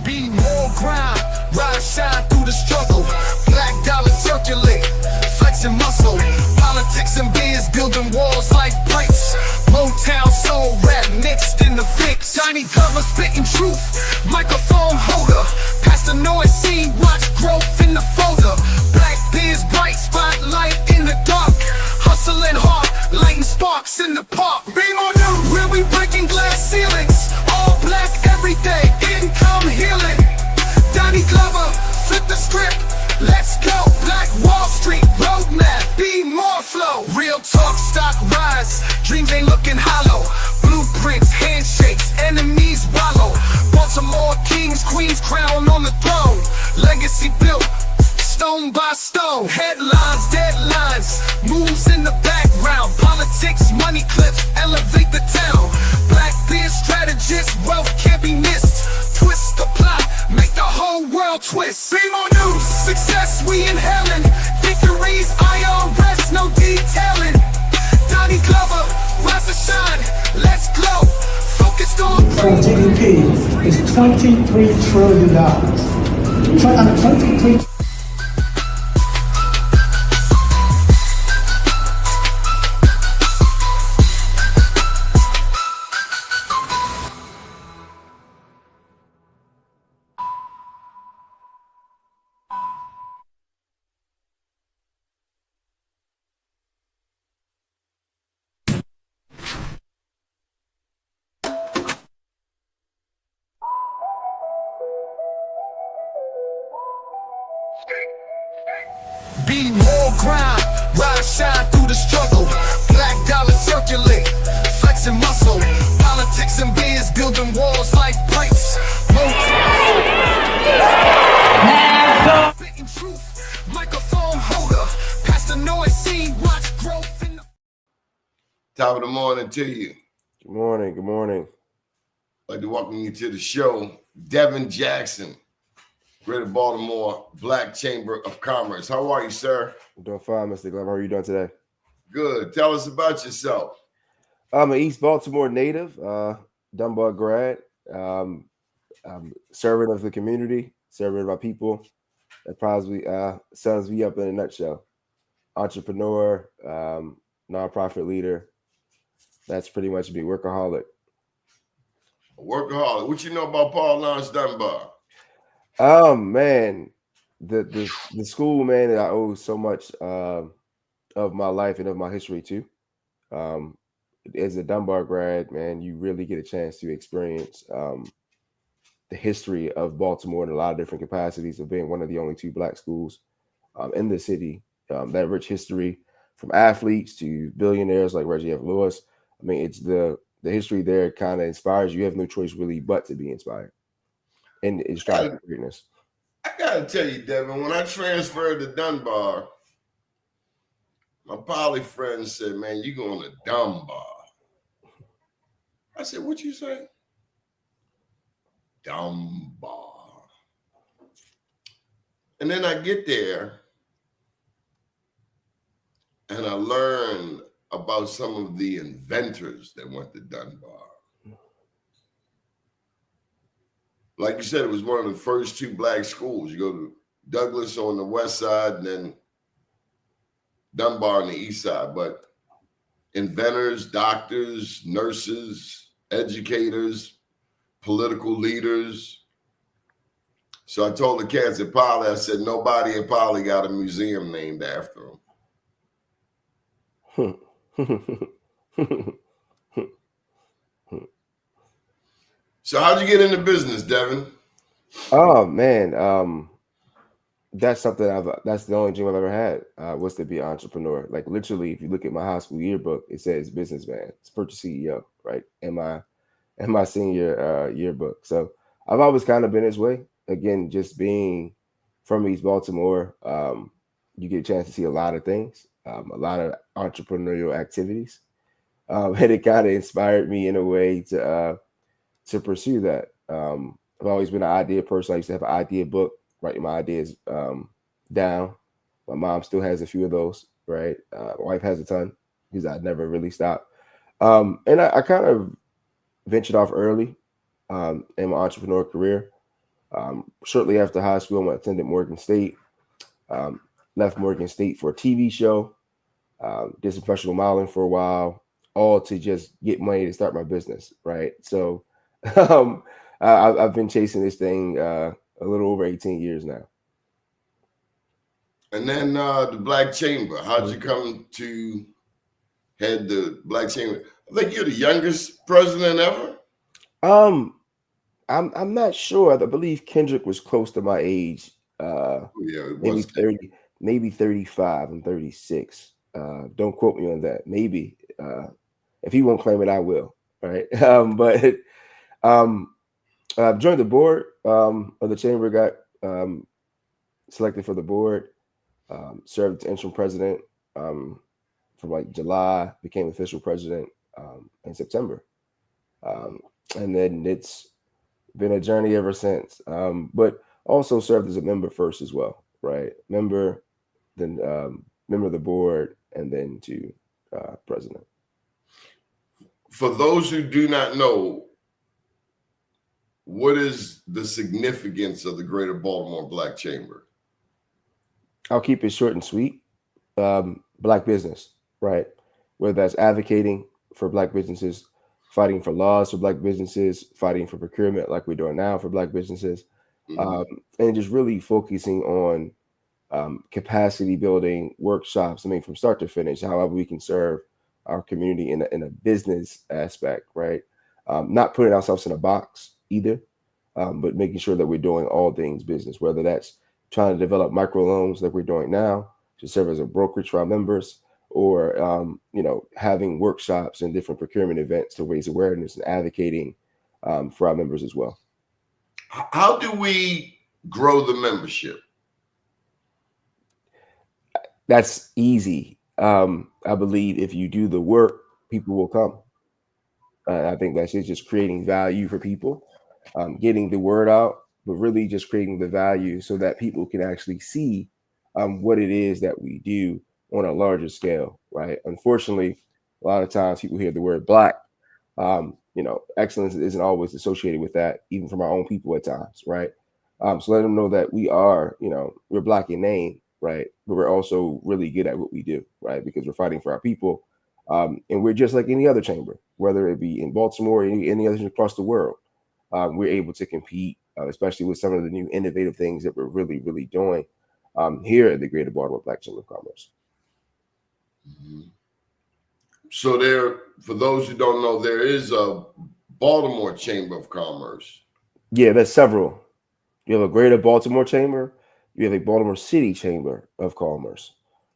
Be more grind, rise, shine through the struggle. Black dollar circulate, flexing muscle. Politics and biz building walls like bricks. Motown soul rap mixed in the fix. Tiny cover spitting truth, microphone holder. Past the noise scene, watch growth in the folder. Black biz bright, spotlight in the dark. Hustling hard, lighting sparks in the park. Be more new, where we breaking glass ceilings. All black every day, income healing. Donnie Glover, flip the script, let's go. Black Wall Street roadmap, be more flow. Real talk, stock rise, dreams ain't looking hollow. Blueprints, handshakes, enemies wallow. Baltimore kings, queens, crown on the throne. Legacy built, stone by stone. Headlines, deadlines, moves in the background. Politics, money clips, elevate the town. Black biz strategists, wealth can't be missed. Twist the plot, make the whole world twist. Be more news, success we inhaling. Victories, IRS, no detailing. Donnie Glover, rise to shine, let's glow. Focused on GDP is $23 trillion. 23 Be more grind, rise, shine through the struggle. Black dollar circulate, flexing muscle. Politics and biz building walls like bricks. Spitting truth, microphone holder. Past the noise scene, watch growth in the... Top of the morning to you. Good morning. Good morning. I'd like to welcome you to the show, Devin Jackson, Greater Baltimore Black Chamber of Commerce. How are you, sir? I'm doing fine, Mr. Glover. How are you doing today? Good. Tell us about yourself. I'm an East Baltimore native, Dunbar grad, servant of the community, servant of our people. That probably sums me up in a nutshell. Entrepreneur, nonprofit leader. That's pretty much me, workaholic. A workaholic. What you know about Paul Launch Dunbar? Man, the school, man, that I owe so much of my life and of my history to. As a Dunbar grad, man, you really get a chance to experience the history of Baltimore in a lot of different capacities of being one of the only two Black schools in the city. That rich history from athletes to billionaires like Reggie F. Lewis. I mean, it's the history there kind of inspires you. You have no choice really but to be inspired. And it's striving for greatness. I gotta tell you, Devin, when I transferred to Dunbar, my poly friend said, "Man, you going to Dunbar?" I said, "What you say?" Dunbar. And then I get there and I learn about some of the inventors that went to Dunbar. Like you said, it was one of the first two Black schools. You go to Douglas on the west side and then Dunbar on the east side. But inventors, doctors, nurses, educators, political leaders. So I told the cats at Poly, I said, nobody at Poly got a museum named after them. So how'd you get into business, Devin? Oh man, that's something that's the only dream I've ever had, was to be an entrepreneur. Like literally, if you look at my high school yearbook, it says businessman, spurge CEO, right? In my senior yearbook. So I've always kind of been this way. Again, just being from East Baltimore, you get a chance to see a lot of things, a lot of entrepreneurial activities. And it kind of inspired me in a way to pursue that. I've always been an idea person. I used to have an idea book, writing my ideas down. My mom still has a few of those, right? My wife has a ton because I never really stopped. And I kind of ventured off early in my entrepreneur career. Shortly after high school, I attended Morgan State. Left Morgan State for a TV show. Did some professional modeling for a while, all to just get money to start my business. Right. So I've been chasing this thing a little over 18 years now. And then the Black Chamber. How'd you come to head the Black Chamber? I think you're the youngest president ever. I'm not sure. I believe Kendrick was close to my age. Yeah, it Maybe was 30, maybe 35. I'm 36. Don't quote me on that. Maybe if he won't claim it, I will. All right. But I've joined the board of the chamber. Got selected for the board. Served as interim president from like July. Became official president in September. And then it's been a journey ever since. But also served as a member first as well, right? Member, then member of the board, and then to president. For those who do not know, what is the significance of the Greater Baltimore Black Chamber? I'll keep it short and sweet. Black business, right? Whether that's advocating for Black businesses, fighting for laws for Black businesses, fighting for procurement like we're doing now for Black businesses, and just really focusing on capacity building workshops. I mean, from start to finish, however we can serve our community in a business aspect, right? Not putting ourselves in a box either, but making sure that we're doing all things business, whether that's trying to develop microloans like we're doing now to serve as a brokerage for our members, or having workshops and different procurement events to raise awareness and advocating for our members as well. How do we grow the membership? That's easy. I believe if you do the work, people will come. I think that's just creating value for people, getting the word out, but really just creating the value so that people can actually see what it is that we do on a larger scale, right? Unfortunately, a lot of times people hear the word Black. Excellence isn't always associated with that, even from our own people at times, right? So let them know that we are, we're Black in name, right? But we're also really good at what we do, right? Because we're fighting for our people. And we're just like any other chamber, whether it be in Baltimore or any other across the world. We're able to compete, especially with some of the new innovative things that we're really, really doing here at the Greater Baltimore Black Chamber of Commerce. So for those who don't know, there is a Baltimore Chamber of Commerce. Yeah, there's several. You have a Greater Baltimore Chamber. You have a Baltimore City Chamber of Commerce,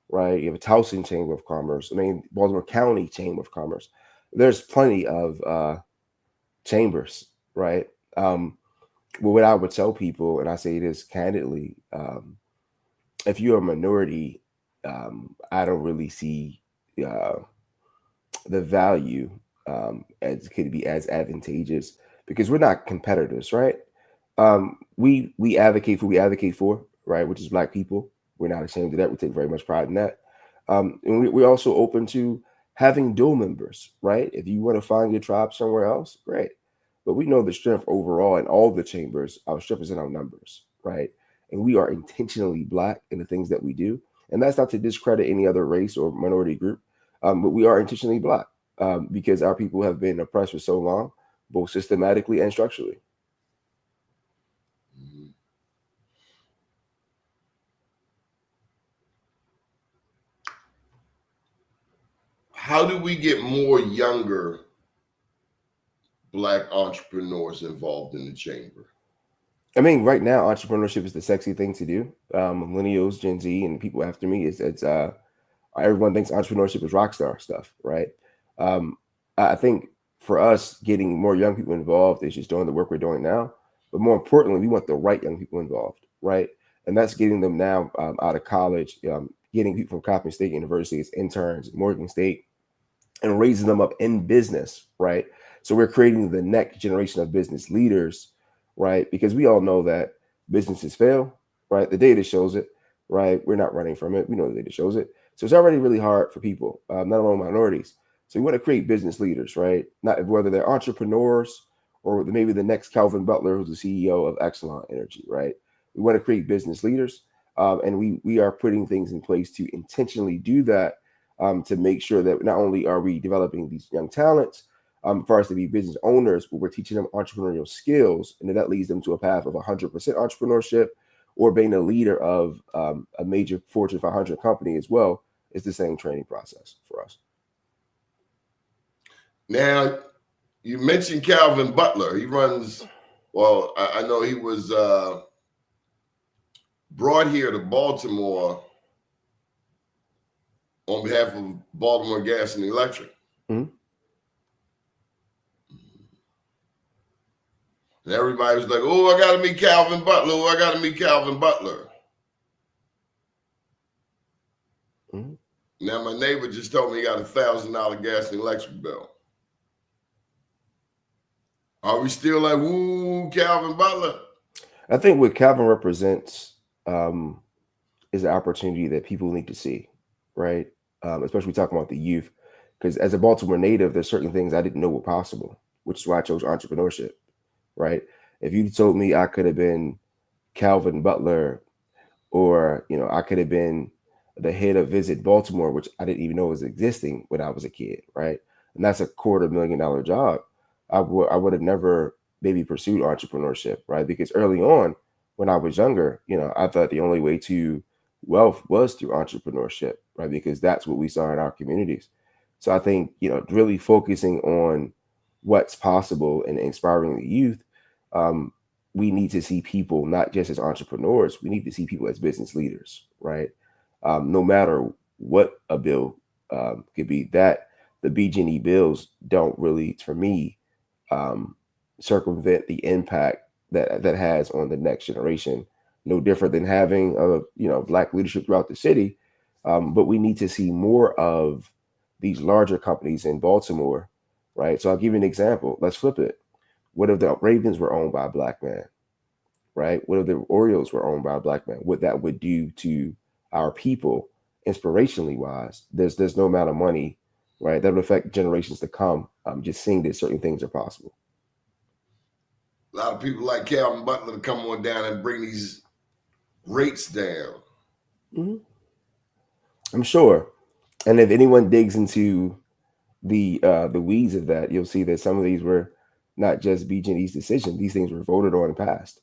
right? You have a Towson Chamber of Commerce. I mean, Baltimore County Chamber of Commerce. There's plenty of chambers, right? But what I would tell people, and I say this candidly, if you're a minority, I don't really see the value as could be as advantageous, because we're not competitors, right? We advocate for what we advocate for, right? Which is Black people. We're not ashamed of that. We take very much pride in that. And we're also open to having dual members, right? If you want to find your tribe somewhere else, great. But we know the strength overall in all the chambers, our strength is in our numbers, right? And we are intentionally Black in the things that we do. And that's not to discredit any other race or minority group, but we are intentionally Black because our people have been oppressed for so long, both systematically and structurally. How do we get more younger Black entrepreneurs involved in the chamber? I mean, right now, entrepreneurship is the sexy thing to do. Millennials, Gen Z, and people after me, it's everyone thinks entrepreneurship is rock star stuff, right? I think for us, getting more young people involved is just doing the work we're doing now. But more importantly, we want the right young people involved, right? And that's getting them now out of college, getting people from Coppin State University as interns, Morgan State, and raising them up in business, right? So we're creating the next generation of business leaders, right? Because we all know that businesses fail, right? The data shows it, right? We're not running from it. We know the data shows it. So it's already really hard for people, not only minorities. So we want to create business leaders, right? Not whether they're entrepreneurs or maybe the next Calvin Butler, who's the CEO of Exelon Energy, right? We want to create business leaders, and we are putting things in place to intentionally do that, to make sure that not only are we developing these young talents for us to be business owners, but we're teaching them entrepreneurial skills, and that leads them to a path of 100% entrepreneurship, or being a leader of a major Fortune 500 company as well. Is the same training process for us. Now, you mentioned Calvin Butler. He runs, well, I know he was brought here to Baltimore on behalf of Baltimore Gas and Electric. Mm-hmm. And everybody was like, oh, I got to meet Calvin Butler. Oh, I got to meet Calvin Butler. Mm-hmm. Now, my neighbor just told me he got a $1,000 gas and electric bill. Are we still like, woo, Calvin Butler? I think what Calvin represents is an opportunity that people need to see, right? Especially talking about the youth, because as a Baltimore native, there's certain things I didn't know were possible, which is why I chose entrepreneurship, right? If you told me I could have been Calvin Butler, or I could have been the head of Visit Baltimore, which I didn't even know was existing when I was a kid, right? And that's a $250,000 job. I would have never maybe pursued entrepreneurship, right? Because early on, when I was younger, I thought the only way to wealth was through entrepreneurship, right? Because that's what we saw in our communities. So I think, really focusing on what's possible and inspiring the youth, we need to see people not just as entrepreneurs, we need to see people as business leaders, right? No matter what a bill could be, that the BG&E bills don't really, for me, circumvent the impact that has on the next generation. No different than having Black leadership throughout the city, but we need to see more of these larger companies in Baltimore, right? So I'll give you an example. Let's flip it. What if the Ravens were owned by a Black man, right? What if the Orioles were owned by a Black man? What that would do to our people, inspirationally wise. There's no amount of money, right, that would affect generations to come. Just seeing that certain things are possible. A lot of people like Calvin Butler to come on down and bring these rates down. Mm-hmm. I'm sure. And if anyone digs into the weeds of that, you'll see that some of these were not just BG&E's decision. These things were voted on and passed.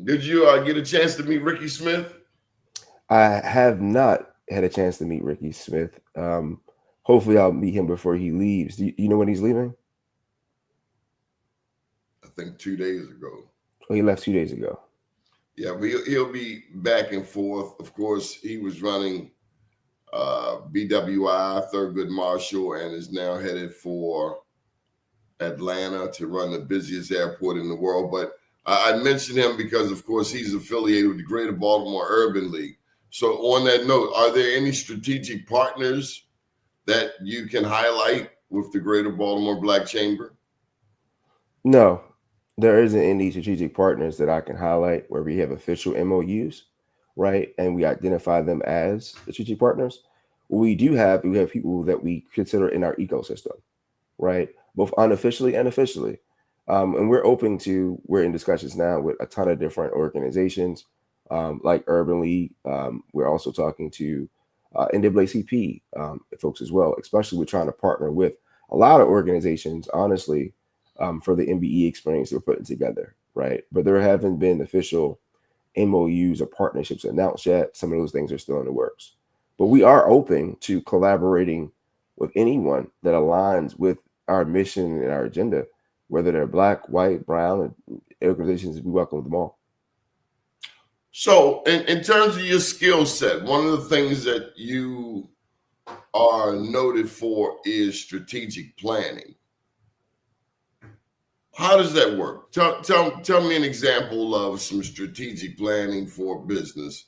Did you get a chance to meet Ricky Smith? I have not had a chance to meet Ricky Smith. Hopefully I'll meet him before he leaves. Do you know when he's leaving? I think 2 days ago. Oh, he left 2 days ago. Yeah, but he'll be back and forth. Of course, he was running BWI, Thurgood Marshall, and is now headed for Atlanta to run the busiest airport in the world. But I mentioned him because, of course, he's affiliated with the Greater Baltimore Urban League. So on that note, are there any strategic partners that you can highlight with the Greater Baltimore Black Chamber? No, there isn't any strategic partners that I can highlight where we have official MOUs, right? And we identify them as strategic partners. We have people that we consider in our ecosystem, right? Both unofficially and officially. And we're in discussions now with a ton of different organizations, like Urban League. We're also talking to NAACP folks as well, especially we're trying to partner with a lot of organizations, honestly, for the MBE experience we're putting together, right? But there haven't been official MOUs or partnerships announced yet. Some of those things are still in the works. But we are open to collaborating with anyone that aligns with our mission and our agenda, whether they're Black, white, brown, and organizations, we welcome them all. So in terms of your skill set, one of the things that you are noted for is strategic planning. How does that work? Tell me an example of some strategic planning for business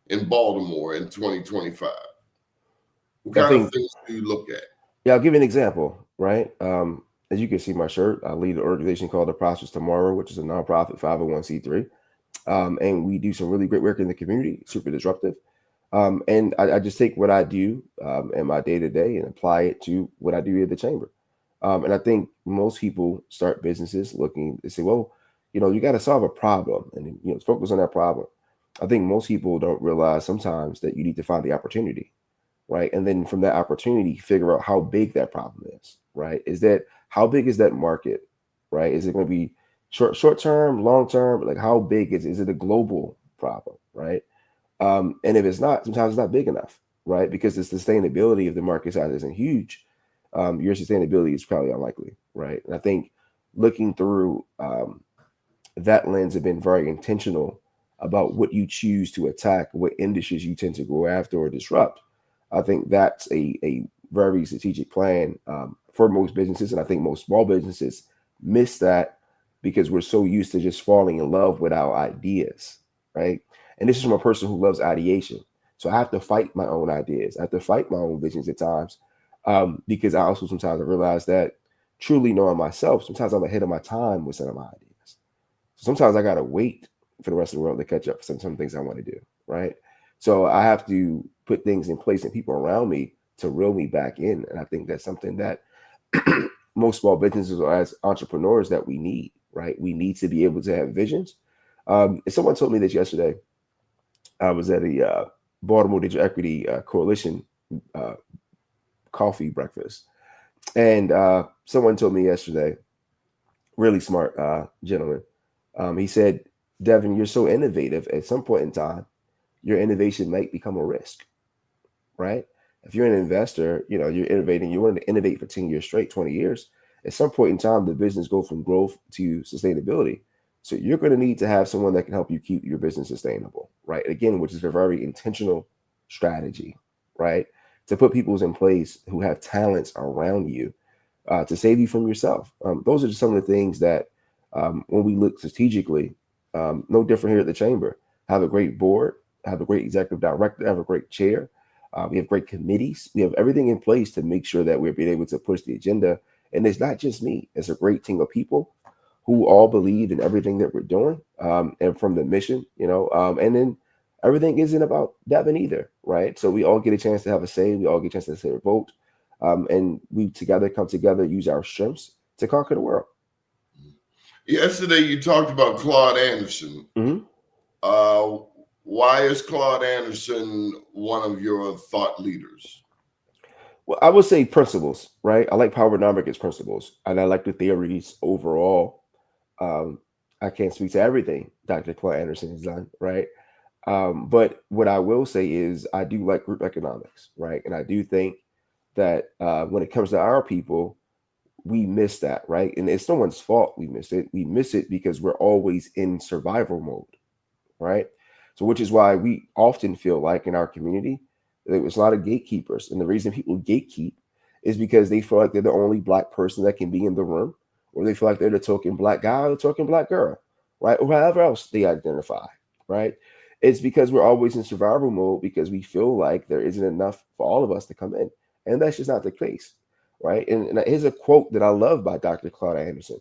in Baltimore in 2025. What kind of things do you look at? Yeah, I'll give you an example, right? As you can see my shirt, I lead an organization called the Prosperous Tomorrow, which is a nonprofit 501c3. And we do some really great work in the community, super disruptive. And I just take what I do in my day to day and apply it to what I do at the chamber. And I think most people start businesses looking, they say, well, you got to solve a problem and focus on that problem. I think most people don't realize sometimes that you need to find the opportunity, right? And then from that opportunity, figure out how big that problem is, right? How big is that market, right? Is it going to be short term, long term? Like how big is it a global problem, right? And if it's not, sometimes it's not big enough, right? Because the sustainability of the market size isn't huge. Your sustainability is probably unlikely, right? And I think looking through that lens have been very intentional about what you choose to attack, what industries you tend to go after or disrupt. I think that's a very strategic plan for most businesses. And I think most small businesses miss that because we're so used to just falling in love with our ideas, right? And this is from a person who loves ideation. So I have to fight my own ideas. I have to fight my own visions at times because I also sometimes realize that truly knowing myself, sometimes I'm ahead of my time with some of my ideas. Sometimes I gotta wait for the rest of the world to catch up for some things I want to do, right? So I have to put things in place and people around me to reel me back in. And I think that's something that most small businesses or as entrepreneurs that we need, right? We need to be able to have visions. And someone told me this yesterday. I was at a Baltimore Digital Equity Coalition uh, coffee breakfast, and someone told me yesterday, really smart gentleman. He said, Devin, you're so innovative. At some point in time, your innovation might become a risk, right? If you're an investor, you're innovating, you want to innovate for 10 years straight, 20 years. At some point in time, the business goes from growth to sustainability. So you're going to need to have someone that can help you keep your business sustainable, right? Again, which is a very intentional strategy, right? To put people's in place who have talents around you to save you from yourself. Those are just some of the things that when we look strategically, no different here at the chamber. Have a great board, have a great executive director, have a great chair. We have great committees. We have everything in place to make sure that we're being able to push the agenda. And it's not just me, it's a great team of people who all believe in everything that we're doing and from the mission, and then everything isn't about Devin either, right? So we all get a chance to have a say. We all get a chance to say a vote. And we together come together, use our strengths to conquer the world. Yesterday, you talked about Claude Anderson. Mm-hmm. Why is Claude Anderson one of your thought leaders? Well, I would say principles, right? I like power as principles, and I like the theories overall. Um, I can't speak to everything Dr. Claude Anderson has done, right? But what I will say is I do like group economics, right? And I do think that when it comes to our people, we miss that, right? And it's no one's fault we miss it. We miss it because we're always in survival mode, right? So, which is why we often feel like in our community, there was a lot of gatekeepers. And the reason people gatekeep is because they feel like they're the only Black person that can be in the room, or they feel like they're the token Black guy or the token Black girl, right? Or however else they identify, right? It's because we're always in survival mode because we feel like there isn't enough for all of us to come in. And that's just not the case, right? And here's a quote that I love by Dr. Claude Anderson,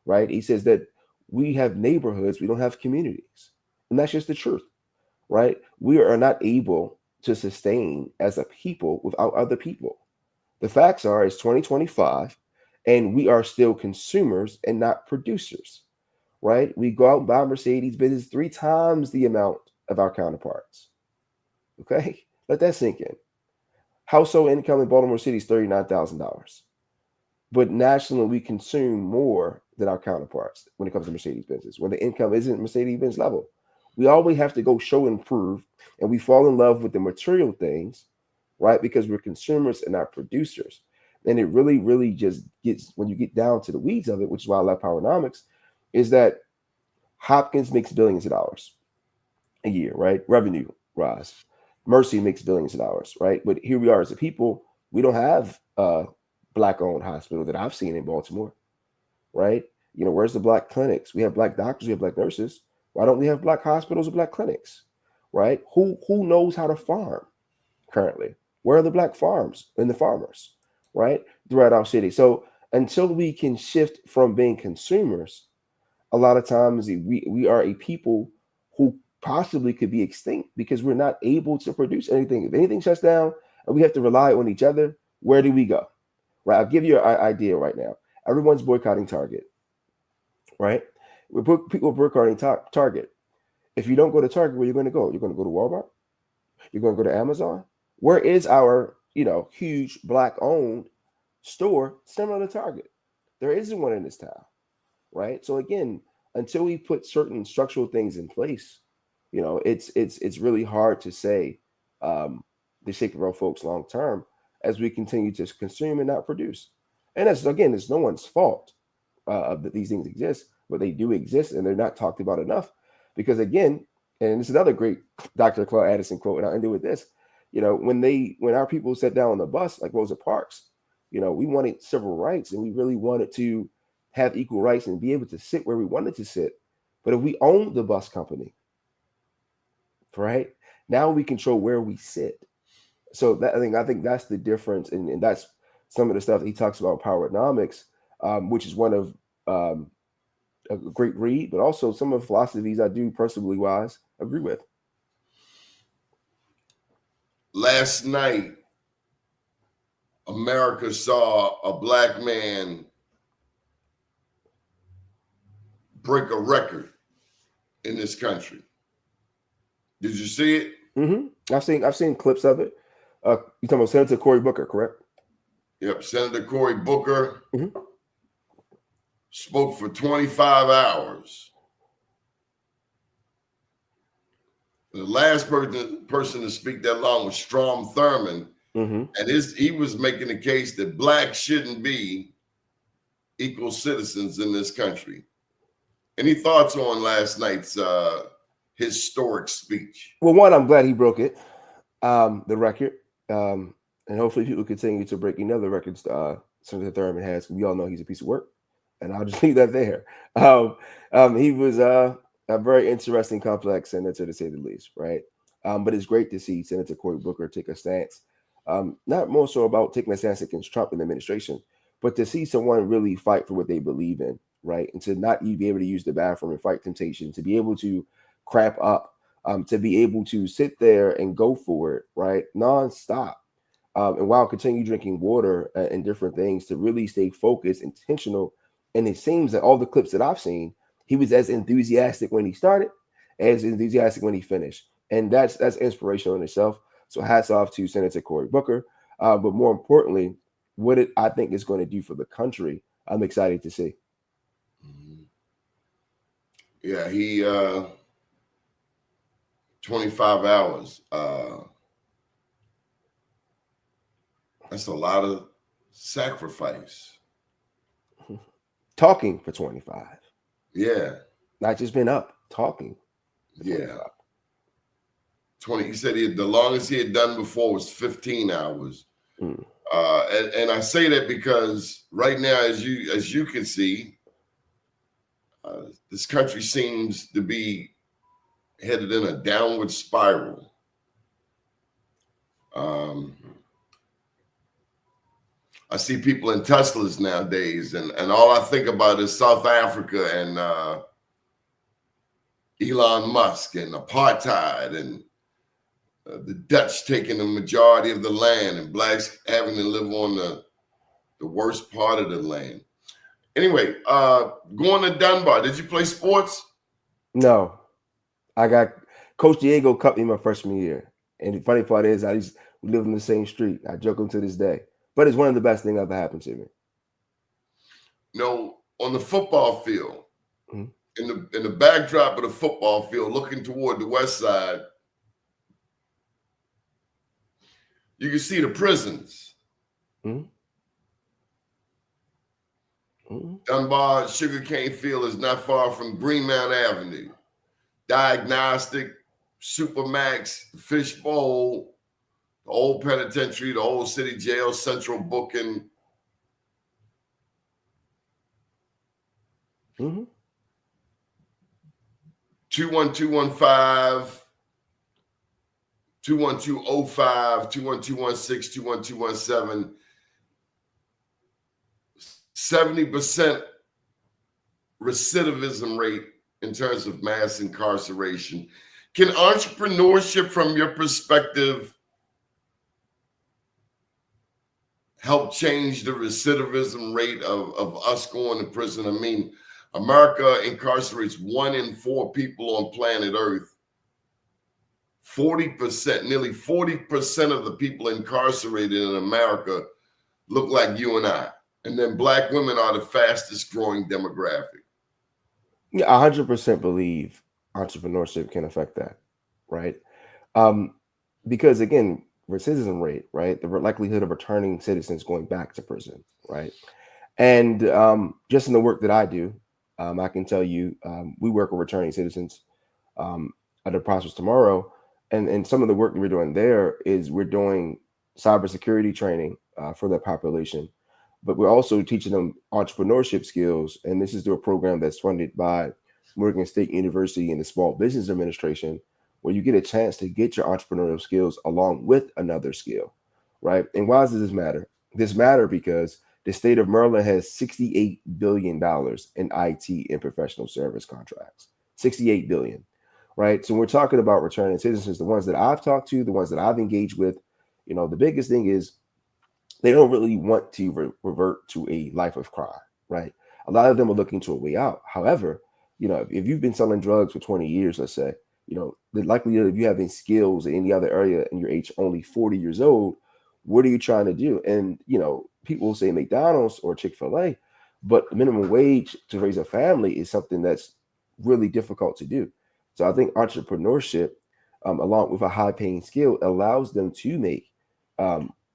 right? He says that we have neighborhoods, we don't have communities. And that's just the truth, right? We are not able to sustain as a people without other people. The facts are it's 2025 and we are still consumers and not producers, right? We go out and buy Mercedes Benz 3 times the amount of our counterparts. Okay? Let that sink in. Household income in Baltimore City is $39,000. But nationally, we consume more than our counterparts when it comes to Mercedes Benzes, when the income isn't Mercedes Benz level. We always have to go show and prove, and we fall in love with the material things, right? Because we're consumers and not producers. And it really, really just gets, when you get down to the weeds of it, which is why I love Powernomics, is that Hopkins makes billions of dollars a year, right? Revenue rise. Mercy makes billions of dollars, right? But here we are as a people, we don't have a Black-owned hospital that I've seen in Baltimore, right? Where's the Black clinics? We have Black doctors, we have Black nurses. Why don't we have Black hospitals or Black clinics, right? Who knows how to farm currently? Where are the Black farms and the farmers, right? Throughout our city. So until we can shift from being consumers, a lot of times we are a people who possibly could be extinct because we're not able to produce anything. If anything shuts down and we have to rely on each other, where do we go? Right. I'll give you an idea right now. Everyone's boycotting Target, right? People are boycotting Target. If you don't go to Target, where you're going to go? You're going to go to Walmart? You're going to go to Amazon? Where is our, huge Black-owned store similar to Target? There isn't one in this town, right? So again, until we put certain structural things in place, it's really hard to say the shape of our folks long term as we continue to consume and not produce. And that's, again, it's no one's fault that these things exist, but they do exist and they're not talked about enough. Because again, and it's another great Dr. Claude Addison quote, and I'll end it with this. When our people sat down on the bus, like Rosa Parks, we wanted civil rights and we really wanted to have equal rights and be able to sit where we wanted to sit. But if we owned the bus company, right, now we control where we sit. So that, I think that's the difference. And that's some of the stuff that he talks about poweronomics, which is one of a great read, but also some of the philosophies I do personally wise agree with. Last night, America saw a Black man break a record in this country. Did you see it? Mm-hmm. I've seen clips of it. You talking about Senator Cory Booker, correct? Yep, Senator Cory Booker spoke for 25 hours. The last person to speak that long was Strom Thurmond, and he was making the case that Blacks shouldn't be equal citizens in this country. Any thoughts on last night's historic speech? Well, one, I'm glad he broke it, the record, and hopefully people continue to break another records Senator Thurmond has. We all know he's a piece of work, and I'll just leave that there. He was a very interesting, complex senator, to say the least, right? But it's great to see Senator Cory Booker take a stance, not more so about taking a stance against Trump and the administration, but to see someone really fight for what they believe in, right? And to not be able to use the bathroom and fight temptation, to be able to crap up, to be able to sit there and go for it, right? Nonstop. And while continue drinking water and different things, to really stay focused, intentional. And it seems that all the clips that I've seen, he was as enthusiastic when he started, as enthusiastic when he finished. And that's inspirational in itself. So hats off to Senator Cory Booker. But more importantly, what I think is going to do for the country, I'm excited to see. Yeah, he 25 hours. That's a lot of sacrifice. Talking for 25. Yeah. Not just been up, talking. Yeah. 20. He said the longest he had done before was 15 hours. And I say that because right now, as you can see, this country seems to be headed in a downward spiral. I see people in Teslas nowadays, and all I think about is South Africa and Elon Musk and apartheid and the Dutch taking the majority of the land and Blacks having to live on the worst part of the land. Anyway, going to Dunbar. Did you play sports? No. I got Coach Diego cut me my freshman year. And the funny part is we live in the same street. I joke him to this day. But it's one of the best things ever happened to me. No, on the football field, in the backdrop of the football field, looking toward the west side, you can see the prisons. Dunbar Sugarcane Field is not far from Greenmount Avenue. Diagnostic, Supermax, Fishbowl, the old penitentiary, the old city jail, central booking. 21215, 21205, 21216, 21217. 70% recidivism rate in terms of mass incarceration. Can entrepreneurship, from your perspective, help change the recidivism rate of us going to prison? I mean, America incarcerates 1 in 4 people on planet Earth. 40%, nearly 40% of the people incarcerated in America look like you and I. And then Black women are the fastest growing demographic. Yeah, 100% believe entrepreneurship can affect that, right? Because again, recidivism rate, right? The likelihood of returning citizens going back to prison, right? And just in the work that I do, I can tell you, we work with returning citizens under Prosperous Tomorrow, and some of the work that we're doing there is we're doing cybersecurity training for that population, but we're also teaching them entrepreneurship skills. And this is through a program that's funded by Morgan State University and the Small Business Administration, where you get a chance to get your entrepreneurial skills along with another skill, right? And why does this matter? This matter because the state of Maryland has $68 billion in IT and professional service contracts. 68 billion, right? So we're talking about returning citizens, the ones that I've talked to, the ones that I've engaged with. You know, the biggest thing is they don't really want to revert to a life of crime, right? A lot of them are looking to a way out. However, you know, if you've been selling drugs for 20 years, let's say, you know, the likelihood of you having skills in any other area and your age only 40 years old, what are you trying to do? And, you know, people will say McDonald's or Chick-fil-A, but the minimum wage to raise a family is something that's really difficult to do. So I think entrepreneurship, along with a high paying skill, allows them to make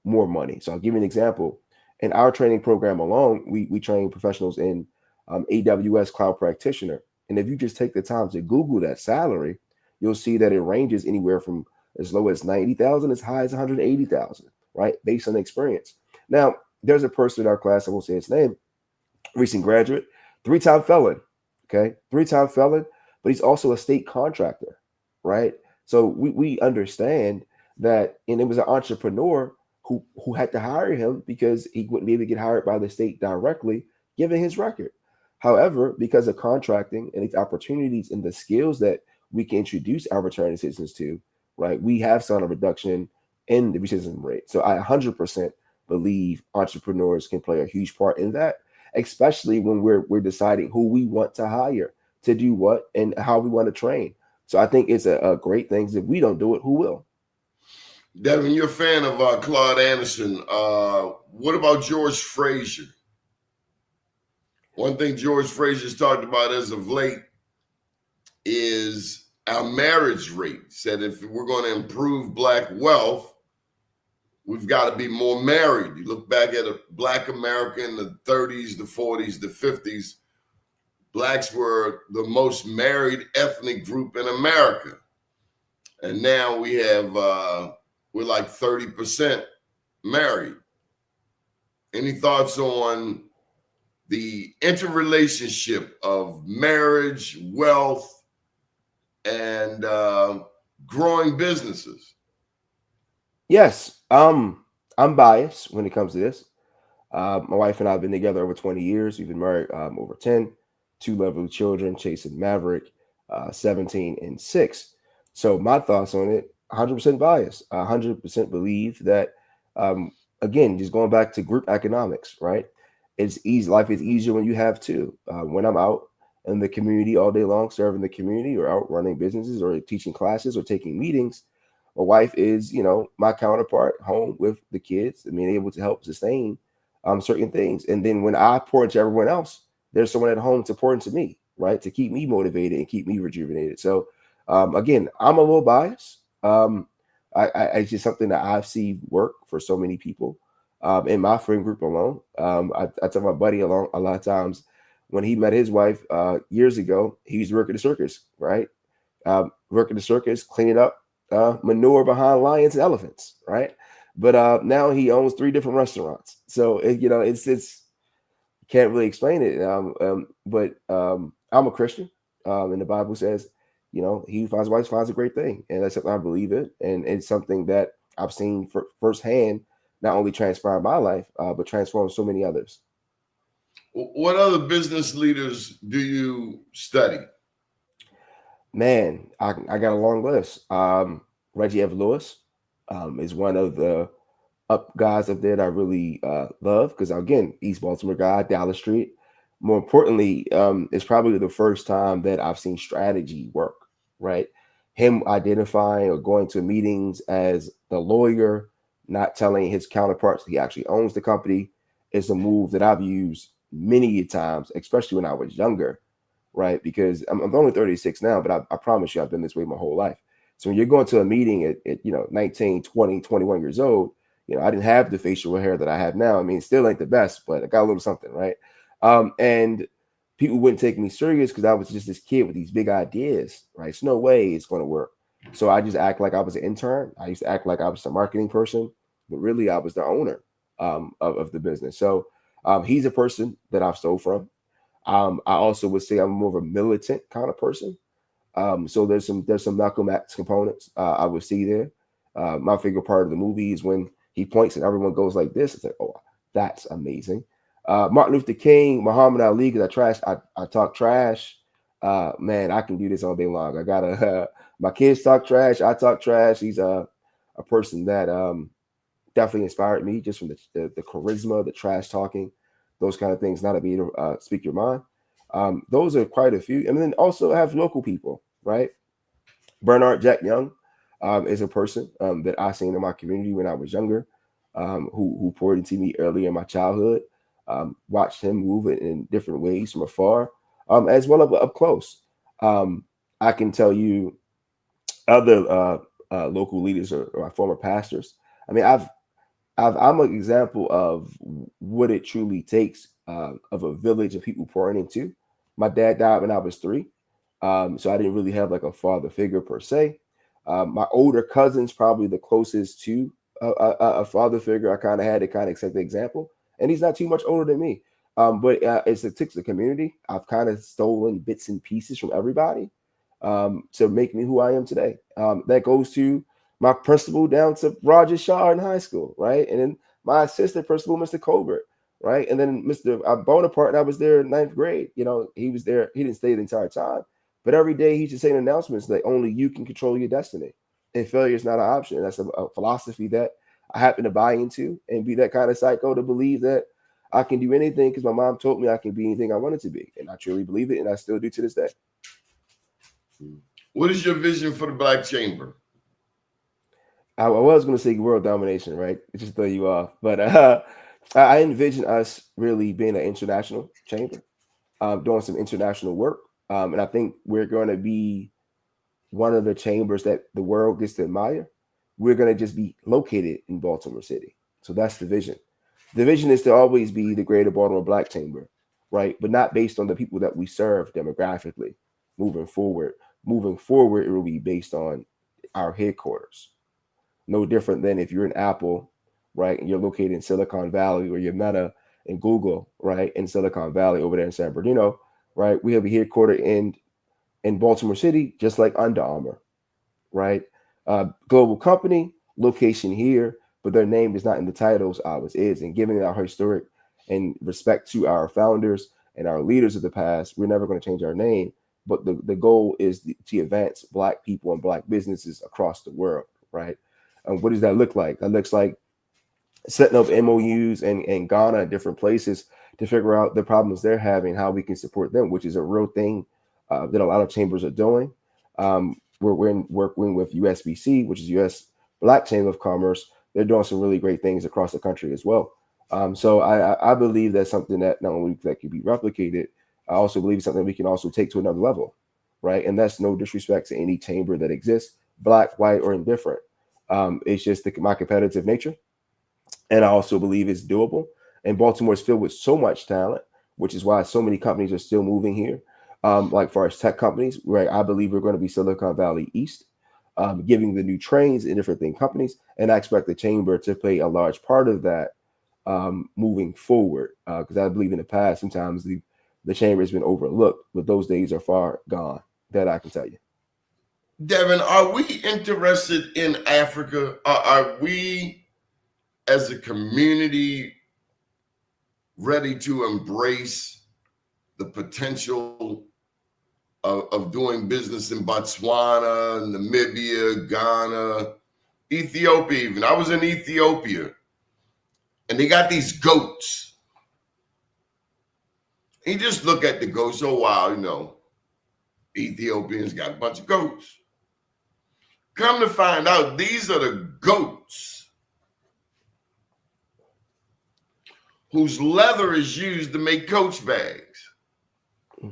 more money. So I'll give you an example. In our training program alone, we train professionals in AWS cloud practitioner. And if you just take the time to Google that salary, you'll see that it ranges anywhere from as low as 90,000 as high as 180,000, right? Based on experience. Now, there's a person in our class, I won't say his name, recent graduate, 3-time felon, okay? 3-time felon, but he's also a state contractor, right? So we understand that, and it was an entrepreneur who had to hire him because he wouldn't be able to get hired by the state directly, given his record. However, because of contracting and these opportunities and the skills that we can introduce our returning citizens to, right, we have seen a reduction in the recidivism rate. So I 100% believe entrepreneurs can play a huge part in that, especially when we're deciding who we want to hire to do what and how we want to train. So I think it's a great thing. If we don't do it, who will? Devin, you're a fan of Claude Anderson. What about George Frazier? One thing George Frazier's talked about as of late is our marriage rate. Said if we're going to improve Black wealth, we've got to be more married. You look back at a Black America in the 30s, the 40s, the 50s, Blacks were the most married ethnic group in America. And now we have, we're like 30% married. Any thoughts on the interrelationship of marriage, wealth, and growing businesses? Yes, I'm biased when it comes to this. My wife and I have been together over 20 years. We've been married over 10, 2 lovely children, Chase and Maverick, 17 and 6. So my thoughts on it, 100% biased. 100% believe that, again, just going back to group economics, right? It's easy. Life is easier when you have two. When I'm out in the community all day long, serving the community or out running businesses or teaching classes or taking meetings, my wife is, you know, my counterpart home with the kids and being able to help sustain certain things. And then when I pour into everyone else, there's someone at home to pour into me, right? To keep me motivated and keep me rejuvenated. So again, I'm a little biased. It's just something that I've seen work for so many people in my friend group alone. I tell my buddy a lot of times when he met his wife years ago, he used to work at the circus, right? Working the circus, cleaning up manure behind lions and elephants, right? But now he owns 3 different restaurants. So you know, it's can't really explain it. But I'm a Christian, and the Bible says, you know, he who finds a wife finds a great thing, and that's something I believe in, and it's something that I've seen firsthand, not only transform my life, but transform so many others. What other business leaders do you study? Man, I got a long list. Reggie F. Lewis is one of the up guys up there that I really love because again, East Baltimore guy, Dallas Street. More importantly, it's probably the first time that I've seen strategy work. Right, him identifying or going to meetings as the lawyer, not telling his counterparts he actually owns the company, is a move that I've used many times, especially when I was younger. Right, because I'm only 36 now, but I promise you, I've been this way my whole life. So when you're going to a meeting at 19, 20, 21 years old, I didn't have the facial hair that I have now. I mean, still ain't the best, but I got a little something, right? And people wouldn't take me serious because I was just this kid with these big ideas, right? There's no way it's going to work. So I just act like I was an intern. I used to act like I was a marketing person, but really I was the owner of the business. So he's a person that I've stole from. I also would say I'm more of a militant kind of person. So there's some Malcolm X components I would see there. My favorite part of the movie is when he points and everyone goes like this. It's like, oh, that's amazing. Martin Luther King, Muhammad Ali, because I talk trash. Man, I can do this all day long. I got my kids talk trash. I talk trash. He's a person that definitely inspired me just from the charisma, the trash talking, those kind of things. Not to be able to speak your mind. Those are quite a few, and then also have local people, right? Bernard Jack Young is a person that I seen in my community when I was younger, who poured into me early in my childhood. Watched him move it in different ways from afar, as well as up close. Um, I can tell you other local leaders or former pastors. I mean, I'm an example of what it truly takes of a village of people pouring into. My dad died when I was 3, so I didn't really have like a father figure per se. My older cousin's probably the closest to a father figure I kind of had to kind of set the example, and he's not too much older than me. But it takes the community. I've kind of stolen bits and pieces from everybody to make me who I am today. That goes to my principal down to Roger Shaw in high school, right? And then my assistant principal, Mr. Colbert, right? And then Mr. Bonaparte, and I was there in 9th grade. He was there. He didn't stay the entire time, but every day he should say announcements that only you can control your destiny, and failure is not an option. That's a philosophy that I happen to buy into and be that kind of psycho to believe that I can do anything because my mom told me I can be anything I wanted to be, and I truly believe it, and I still do to this day. What is your vision for the Black Chamber? I was going to say world domination, right? Just throw you off, but I envision us really being an international chamber, doing some international work, and I think we're going to be one of the chambers that the world gets to admire. We're going to just be located in Baltimore City, so that's the vision. The vision is to always be the Greater Baltimore Black Chamber, right? But not based on the people that we serve demographically. Moving forward, it will be based on our headquarters, no different than if you're an Apple, right, and you're located in Silicon Valley, or you're Meta and Google, right, in Silicon Valley over there in San Bernardino, right? We have a headquarter in Baltimore City, just like Under Armour, right? Global company, location here, but their name is not in the titles. Ours is, and giving our historic and respect to our founders and our leaders of the past, we're never going to change our name. But the goal is to advance Black people and Black businesses across the world, right? What does that look like? That looks like setting up MOUs in Ghana and different places to figure out the problems they're having, how we can support them, which is a real thing that a lot of chambers are doing. We're working with USBC, which is U.S. Black Chamber of Commerce. They're doing some really great things across the country as well. So I believe that's something that not only that can be replicated, I also believe it's something we can also take to another level, right? And that's no disrespect to any chamber that exists, Black, white, or indifferent. It's just my competitive nature. And I also believe it's doable. And Baltimore is filled with so much talent, which is why so many companies are still moving here. Like far as tech companies, right? I believe we're going to be Silicon Valley East, giving the new trains and different thing companies. And I expect the chamber to play a large part of that moving forward. Because I believe in the past, sometimes the chamber has been overlooked, but those days are far gone. That I can tell you. Devin, are we interested in Africa? Are we as a community ready to embrace the potential of doing business in Botswana, Namibia, Ghana, Ethiopia even. I was in Ethiopia, and they got these goats. And you just look at the goats, oh wow, you know, Ethiopians got a bunch of goats. Come to find out, these are the goats whose leather is used to make Coach bags. A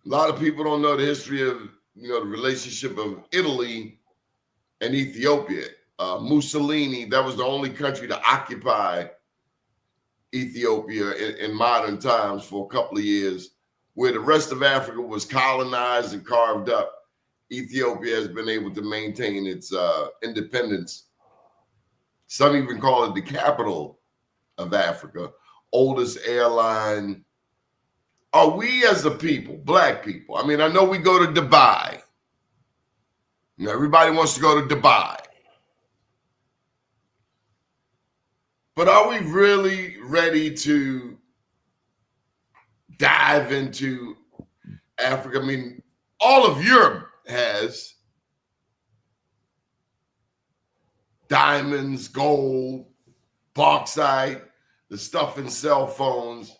lot of people don't know the history of, you know, the relationship of Italy and Ethiopia. Mussolini, that was the only country to occupy Ethiopia in modern times for a couple of years, where the rest of Africa was colonized and carved up. Ethiopia has been able to maintain its independence. Some even call it the capital of Africa, oldest airline. Are we as a people, black people? I mean, I know we go to Dubai. You know, everybody wants to go to Dubai. But are we really ready to dive into Africa? I mean, all of Europe has diamonds, gold, bauxite, the stuff in cell phones.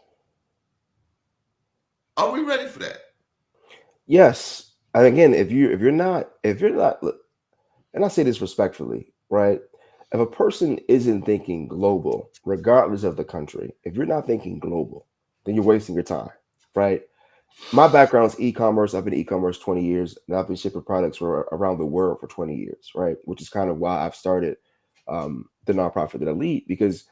Are we ready for that? Yes. And again, if you're not, look, and I say this respectfully, right? If a person isn't thinking global, regardless of the country, if you're not thinking global, then you're wasting your time, right? My background is e-commerce. I've been in e-commerce 20 years, and I've been shipping products for around the world for 20 years, right? Which is kind of why I've started the nonprofit that I lead, because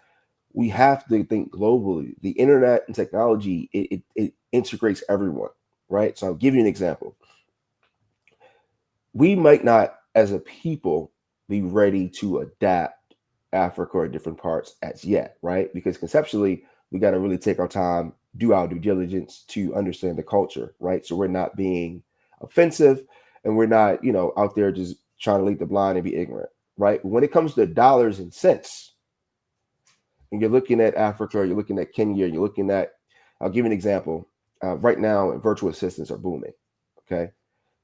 we have to think globally. The internet and technology, it integrates everyone, right? So I'll give you an example. We might not, as a people, be ready to adapt Africa or different parts as yet, right? Because conceptually, we got to really take our time, do our due diligence to understand the culture, right? So we're not being offensive, and we're not, you know, out there just trying to lead the blind and be ignorant, right? But when it comes to dollars and cents, and you're looking at Africa, or you're looking at Kenya, you're looking at, I'll give you an example. Right now, virtual assistants are booming, okay?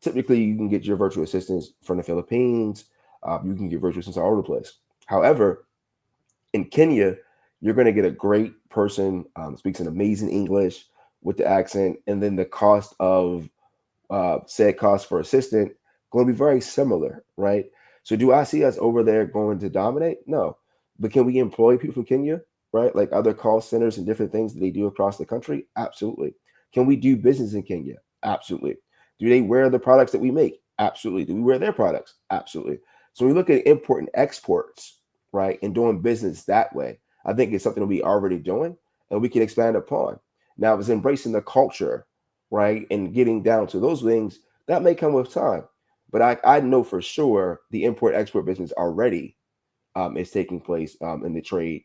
Typically, you can get your virtual assistants from the Philippines. You can get virtual assistants all over the place. However, in Kenya, you're going to get a great person, speaks an amazing English with the accent, and then the cost of said cost for assistant going to be very similar, right? So do I see us over there going to dominate? No. But can we employ people from Kenya, right? Like other call centers and different things that they do across the country? Absolutely. Can we do business in Kenya? Absolutely. Do they wear the products that we make? Absolutely. Do we wear their products? Absolutely. So we look at import and exports, right, and doing business that way. I think it's something that we already doing and we can expand upon. Now, it's embracing the culture, right, and getting down to those things that may come with time. But I know for sure the import export business already is taking place in the trade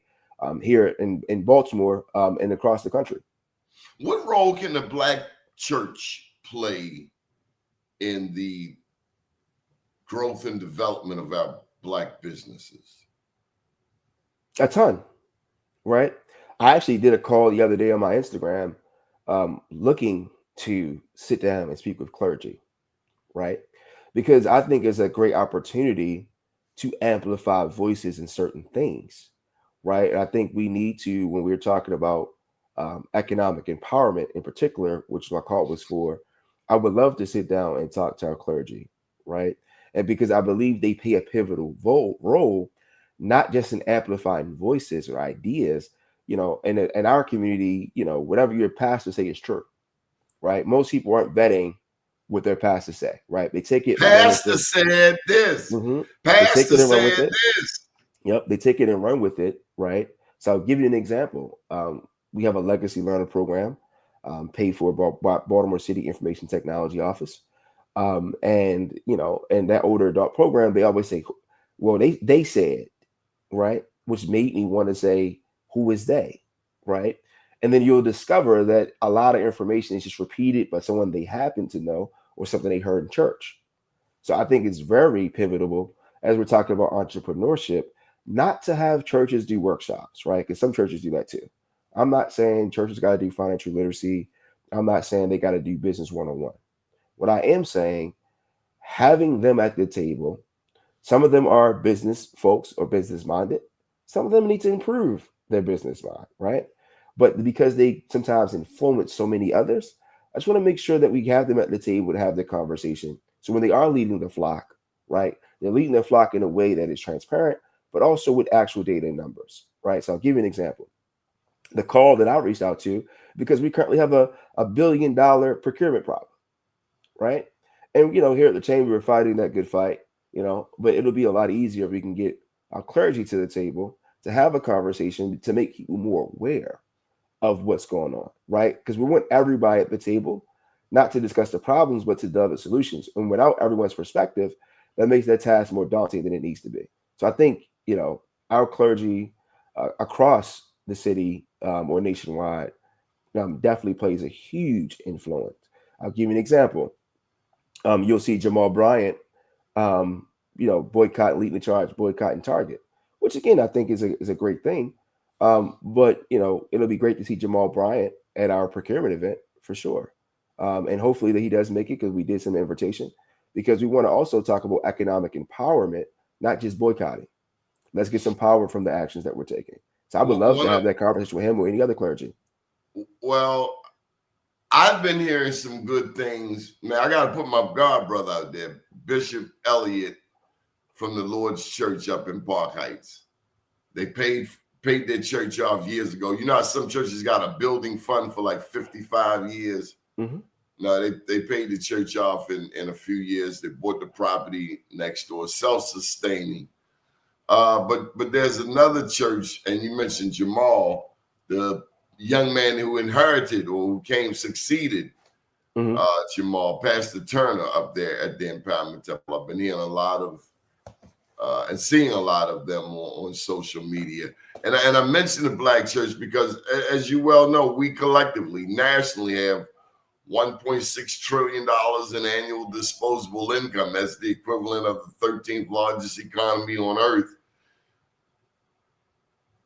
here in Baltimore and across the country. What role can the Black church play in the growth and development of our Black businesses? A ton, right? I actually did a call the other day on my Instagram looking to sit down and speak with clergy, right? Because I think it's a great opportunity to amplify voices in certain things, right? And I think we need to, when we're talking about economic empowerment in particular, which my call was for, I would love to sit down and talk to our clergy, right? And because I believe they play a pivotal role, not just in amplifying voices or ideas, you know, in our community, you know, whatever your pastor say is true, right? Most people aren't vetting what their pastor say, right? They take it. Pastor said this. Mm-hmm. Pastor said this. Yep, they take it and run with it, right? So I'll give you an example. We have a legacy learner program paid for by Baltimore City Information Technology Office. And, you know, and that older adult program, they always say, well, they said, right? Which made me want to say, who is they, right? And then you'll discover that a lot of information is just repeated by someone they happen to know or something they heard in church. So I think it's very pivotal as we're talking about entrepreneurship, not to have churches do workshops, right? Because some churches do that too. I'm not saying churches got to do financial literacy I'm not saying they got to do business one-on-one. What I am saying, having them at the table, some of them are business folks or business minded. Some of them need to improve their business mind, right? But because they sometimes influence so many others, I just want to make sure that we have them at the table to have the conversation. So when they are leading the flock, right, they're leading the flock in a way that is transparent, but also with actual data and numbers, right? So I'll give you an example. The call that I reached out to, because we currently have a $1 billion procurement problem, right? And here at the chamber, we're fighting that good fight, but it'll be a lot easier if we can get our clergy to the table to have a conversation to make people more aware of what's going on, right? Because we want everybody at the table, not to discuss the problems, but to develop solutions. And without everyone's perspective, that makes that task more daunting than it needs to be. So I think, our clergy across the city or nationwide definitely plays a huge influence. I'll give you an example. You'll see Jamal Bryant, boycott, leading the charge, boycotting Target, which again I think is a great thing. But it'll be great to see Jamal Bryant at our procurement event for sure, and hopefully that he does make it, because we did some invitation, because we want to also talk about economic empowerment, not just boycotting. Let's get some power from the actions that we're taking. So I would love to have that conversation with him or any other clergy. Well, I've been hearing some good things. Man, I got to put my god brother out there, Bishop Elliott from the Lord's Church up in Park Heights. They paid their church off years ago. You know how some churches got a building fund for like 55 years? Mm-hmm. No, they paid the church off in a few years. They bought the property next door, self-sustaining. But there's another church, and you mentioned Jamal, the young man who inherited or who succeeded Jamal, Pastor Turner up there at the Empowerment Temple. I've been hearing a lot of and seeing a lot of them on social media. And I mentioned the Black church because, as you well know, we collectively, nationally, have $1.6 trillion in annual disposable income. That's the equivalent of the 13th largest economy on earth.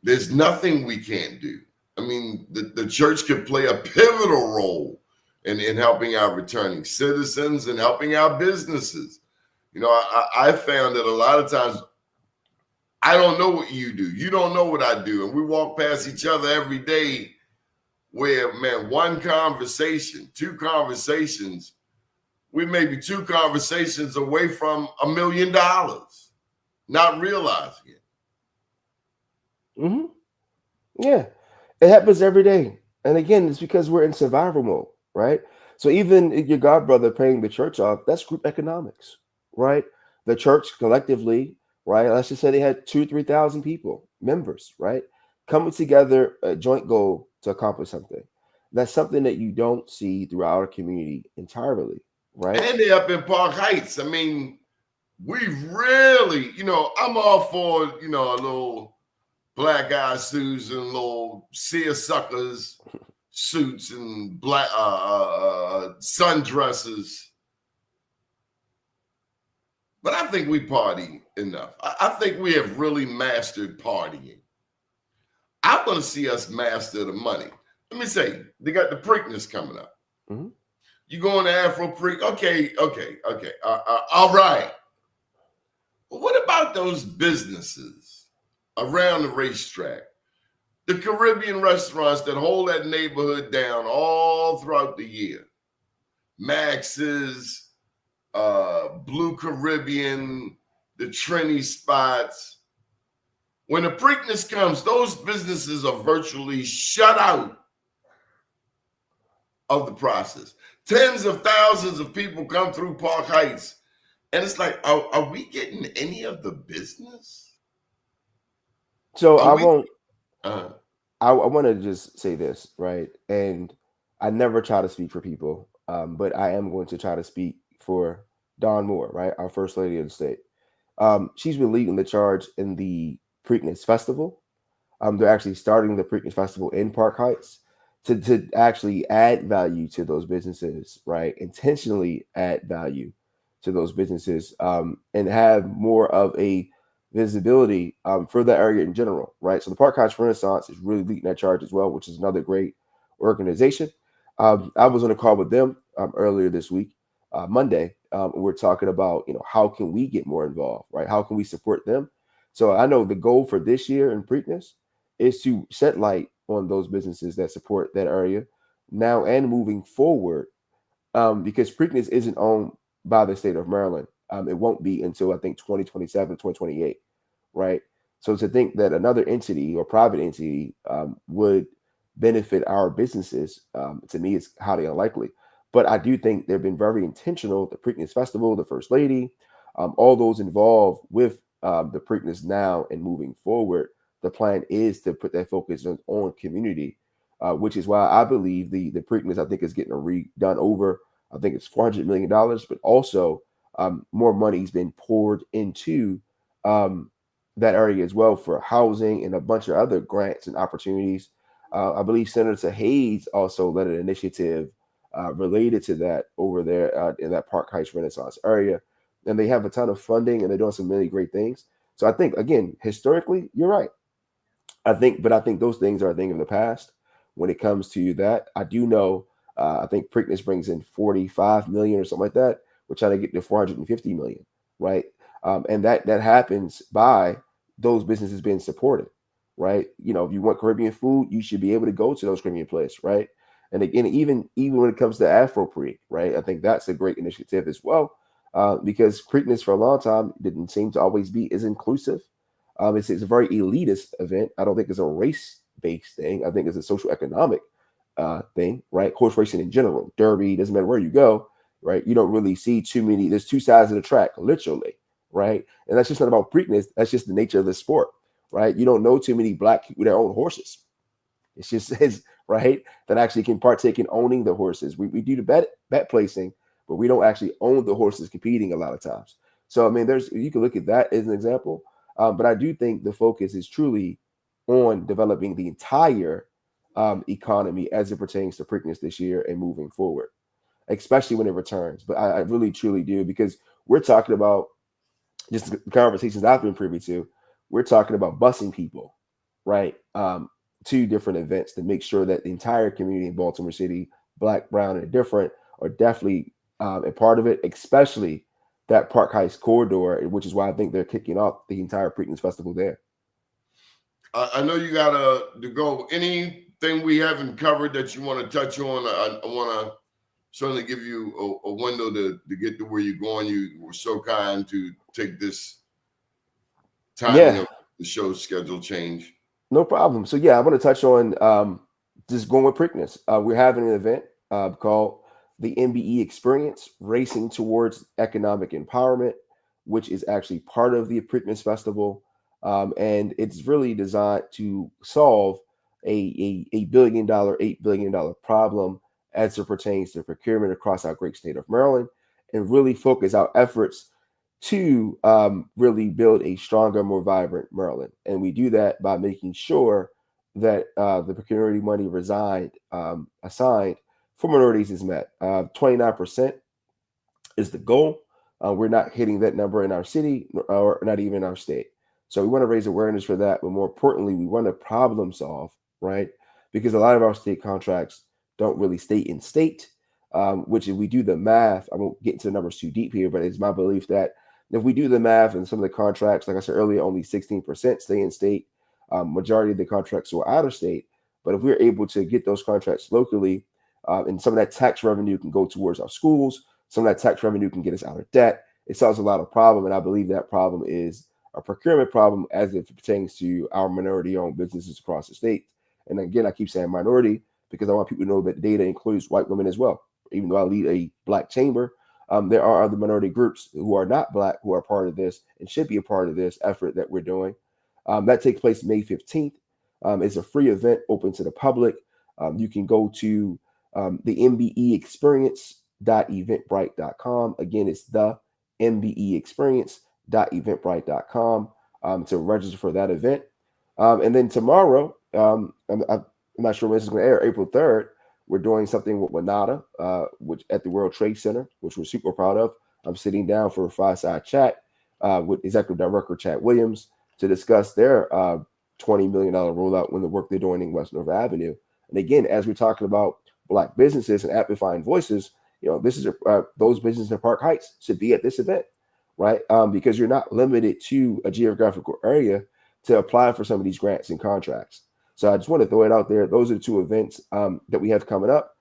There's nothing we can't do. I mean, the church could play a pivotal role in helping our returning citizens and helping our businesses. I found that a lot of times I don't know what you do. You don't know what I do. And we walk past each other every day where, man, one conversation, two conversations, we may be two conversations away from $1 million, not realizing it. Mm-hmm. Yeah, it happens every day. And again, it's because we're in survival mode, right? So even if your godbrother paying the church off, that's group economics, right? The church collectively, right? Let's just say they had 2,000-3,000 people, members, right? Coming together, a joint goal to accomplish something. That's something that you don't see throughout our community entirely, right? And they're up in Park Heights. I mean, we've really, I'm all for, a little black eye suits and little seersuckers suits and black sundresses. But I think we party enough. I think we have really mastered partying. I want to see us master the money. Let me say, they got the Preakness coming up. Mm-hmm. You going to Afro Preak? Okay. All right. But what about those businesses around the racetrack? The Caribbean restaurants that hold that neighborhood down all throughout the year. Max's, Blue Caribbean, the Trini spots. When the Preakness comes, those businesses are virtually shut out of the process. Tens of thousands of people come through Park Heights, and it's like, are we getting any of the business? So I want to just say this, right? And I never try to speak for people, but I am going to try to speak for Dawn Moore, right? Our First Lady of the state. She's been leading the charge in the Preakness Festival. They're actually starting the Preakness Festival in Park Heights to actually add value to those businesses, right? Intentionally add value to those businesses and have more of a visibility for the area in general, right? So the Park Heights Renaissance is really leading that charge as well, which is another great organization. I was on a call with them earlier this week, Monday. We're talking about, how can we get more involved, right? How can we support them? So I know the goal for this year in Preakness is to set light on those businesses that support that area now and moving forward, because Preakness isn't owned by the state of Maryland. It won't be until I think 2027, 2028, right? So to think that another entity or private entity would benefit our businesses, to me, is highly unlikely. But I do think they've been very intentional. The Preakness Festival, the First Lady, all those involved with the Preakness now and moving forward. The plan is to put that focus on community, which is why I believe the Preakness, I think, is getting redone over. I think it's $400 million, but also more money's been poured into that area as well for housing and a bunch of other grants and opportunities. I believe Senator Hayes also led an initiative related to that over there in that Park Heights Renaissance area. And they have a ton of funding and they're doing some really great things. So I think, again, historically, you're right. I think those things are a thing of the past when it comes to that. I do know, I think Preakness brings in 45 million or something like that. We're trying to get to 450 million, right? And that happens by those businesses being supported, right? If you want Caribbean food, you should be able to go to those Caribbean places, right? And again, even when it comes to Afro Creek, right? I think that's a great initiative as well, because Preakness for a long time didn't seem to always be as inclusive. It's a very elitist event. I don't think it's a race-based thing. I think it's a social economic thing, right? Horse racing in general, Derby, doesn't matter where you go, right? You don't really see too many. There's two sides of the track, literally, right? And that's just not about Preakness. That's just the nature of the sport, right? You don't know too many black people that own horses. It's just right, that actually can partake in owning the horses. We do the bet placing, but we don't actually own the horses competing a lot of times. So I mean, you can look at that as an example. But I do think the focus is truly on developing the entire economy as it pertains to Preakness this year and moving forward, especially when it returns. But I really, truly do, because we're talking about just the conversations I've been privy to. We're talking about busing people, right, to different events to make sure that the entire community in Baltimore City, Black, brown, and different, are definitely a part of it, especially that Park Heights corridor, which is why I think they're kicking off the entire Preakness Festival there. I know you got to go. Anything we haven't covered that you want to touch on? I want to certainly give you a window to get to where you're going. You were so kind to take this timing of the show schedule change. No problem. So yeah, I want to touch on just going with Preakness. We're having an event called the MBE Experience, Racing Towards Economic Empowerment, which is actually part of the Preakness Festival. And it's really designed to solve a $1 billion, $8 billion problem as it pertains to procurement across our great state of Maryland, and really focus our efforts to really build a stronger, more vibrant Maryland. And we do that by making sure that the procurement money assigned for minorities is met. 29% is the goal. We're not hitting that number in our city or not even in our state. So we want to raise awareness for that. But more importantly, we want to problem solve, right? Because a lot of our state contracts don't really stay in state, which if we do the math, I won't get into the numbers too deep here, but it's my belief that if we do the math and some of the contracts, like I said earlier, only 16% stay in state, majority of the contracts are out of state. But if we're able to get those contracts locally, and some of that tax revenue can go towards our schools, some of that tax revenue can get us out of debt. It solves a lot of problem, and I believe that problem is a procurement problem as it pertains to our minority-owned businesses across the state. And again, I keep saying minority because I want people to know that data includes white women as well. Even though I lead a Black chamber, there are other minority groups who are not Black who are part of this and should be a part of this effort that we're doing. That takes place May 15th. It's a free event open to the public. You can go to the mbeexperience.eventbrite.com. Again, it's the mbeexperience.eventbrite.com to register for that event. And then tomorrow, I'm not sure when this is going to air, April 3rd, we're doing something with Manada, which at the World Trade Center, which we're super proud of. I'm sitting down for a fireside chat with Executive Director Chad Williams to discuss their $20 million rollout when the work they're doing in West North Avenue. And again, as we're talking about Black businesses and amplifying voices, this is those businesses in Park Heights should be at this event, right? Because you're not limited to a geographical area to apply for some of these grants and contracts. So I just want to throw it out there. Those are the two events that we have coming up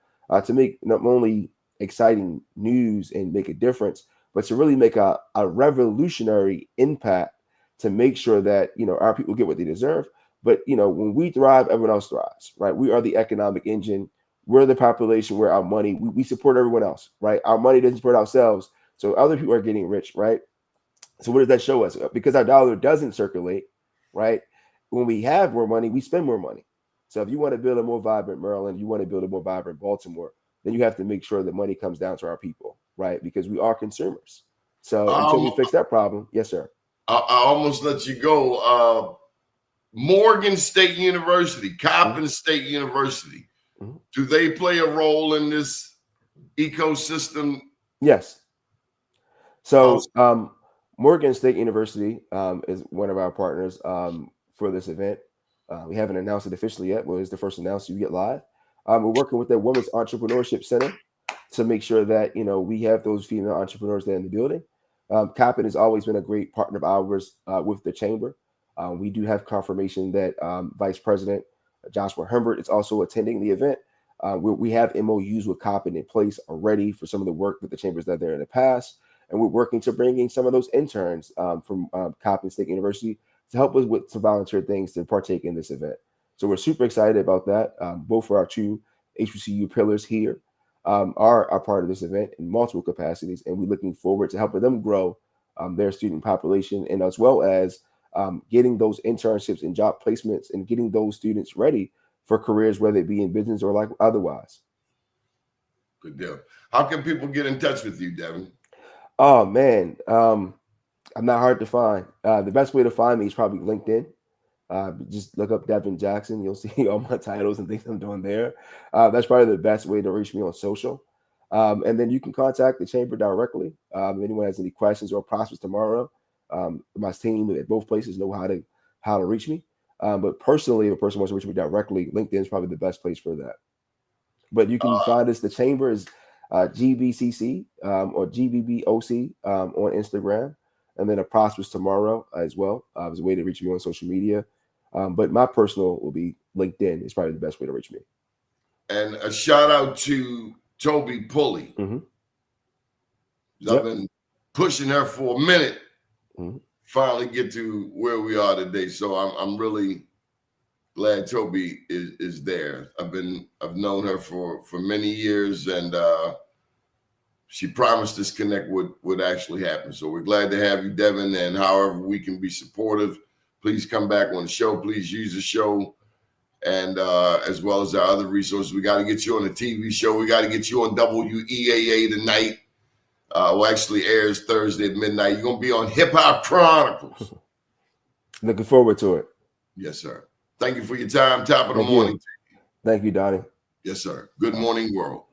to make not only exciting news and make a difference, but to really make a revolutionary impact to make sure that, our people get what they deserve. But, when we thrive, everyone else thrives, right? We are the economic engine. We're the population where our money, we support everyone else, right? Our money doesn't support ourselves. So other people are getting rich, right? So what does that show us? Because our dollar doesn't circulate, right? When we have more money, we spend more money. So if you want to build a more vibrant Maryland, you want to build a more vibrant Baltimore, then you have to make sure that money comes down to our people, right? Because we are consumers. So until we fix that problem, yes, sir. I almost let you go. Morgan State University, Coppin State University, do they play a role in this ecosystem? Yes. So Morgan State University is one of our partners for this event. We haven't announced it officially yet, but it's the first announcement you get live. We're working with the Women's Entrepreneurship Center to make sure that, we have those female entrepreneurs there in the building. Coppin has always been a great partner of ours with the chamber. We do have confirmation that Vice President Joshua Humbert is also attending the event. We have MOUs with Coppin in place already for some of the work that the chamber's done there in the past. And we're working to bring in some of those interns from Coppin State University to help us with some volunteer things to partake in this event. So we're super excited about that. Both of our two HBCU pillars here are part of this event in multiple capacities. And we're looking forward to helping them grow their student population, and as well as getting those internships and job placements and getting those students ready for careers, whether it be in business or like otherwise. Good deal. How can people get in touch with you, Devin? Oh, man. I'm not hard to find. The best way to find me is probably LinkedIn. Just look up Devin Jackson. You'll see all my titles and things I'm doing there. That's probably the best way to reach me on social. And then you can contact the chamber directly. If anyone has any questions or Prosperous tomorrow, my team at both places know how to reach me. But personally, if a person wants to reach me directly, LinkedIn is probably the best place for that. But you can find us. The chamber is GBCC or GBBOC on Instagram, and then a Prosperous tomorrow as well. As a way to reach me on social media. But my personal will be LinkedIn. It's probably the best way to reach me. And a shout out to Toby Pulley. I've been pushing her for a minute. Finally get to where we are today. So I'm really glad Toby is there. I've known her for many years, and she promised this connect would actually happen. So we're glad to have you, Devin, and however we can be supportive, please come back on the show. Please use the show, and as well as our other resources. We got to get you on a TV show. We got to get you on WEAA tonight. Well, actually airs Thursday at midnight. You're going to be on Hip Hop Chronicles. Looking forward to it. Yes, sir. Thank you for your time. Top of the morning. Thank you, Doni. Yes, sir. Good morning, world.